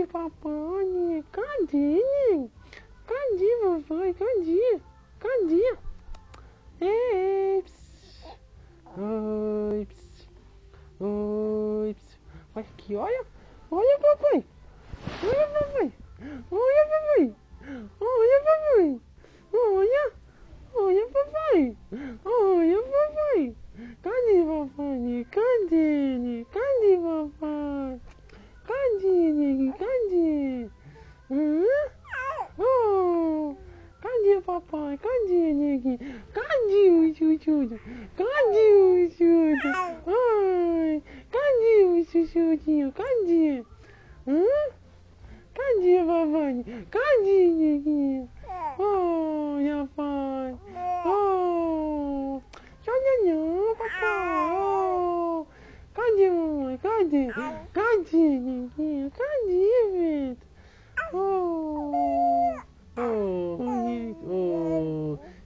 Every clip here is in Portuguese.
Cadê papai? Cadê? Cadê papai? Cadê? Cadê? Ei, ps. Oi, ps. Oi, ps. Olha aqui, olha. Olha papai. Olha papai. Olha papai. Olha papai. Olha. Olha papai. Olha papai. Cadê papai? Cadê? Cadê papai? Cadê? Cadê? Oh, cadê papai? Cadê, neguinho? Cadê o chuchudo? Cadê o chuchudo? Ai, cadê o chuchudinho? Cadê? Cadê papai? Cadê, neguinho? Oh, meu pai. Oh, não, papai. Oh, cadê mamãe? Cadê? Cadê, neguinho? Cadê, Beto? Oh,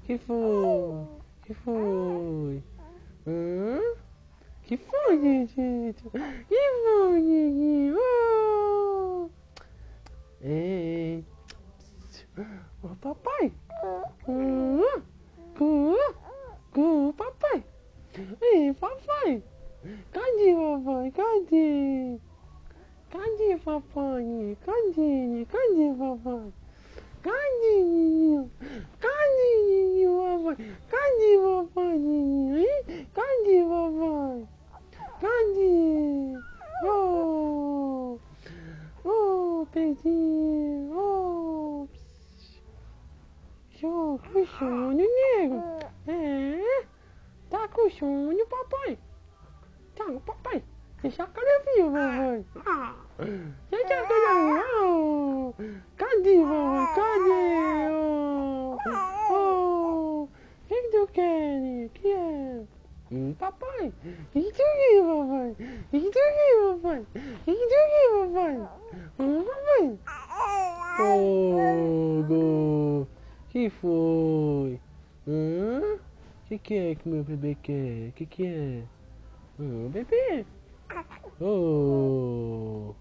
que foi? Que foi? Que foi, gente? Que foi, neguinho? Oh, ei, ô papai. Papai. Ei, papai. Cadê papai? Cadê? Cadê papai? Cadê? Cadê papai? Cadê, Ninho? Cadê, Ninho, papai? Cadê papai, Ninho, hein? Cadê papai? Cadê? Oh, oh, Pedrinho, oh, show, com sono, nego. É? Tá com sono, papai? Tá, papai. Deixa a cara viva, papai. Deixa a cara viva. Cadê, papai? Cadê? Oh, o que tu quer? Que é? Papai. Isso aqui, papai. Isso aqui, papai. Isso aqui, papai. Papai. Fogo. Que foi? Que é que meu bebê quer? Que é? Bebê. Oh.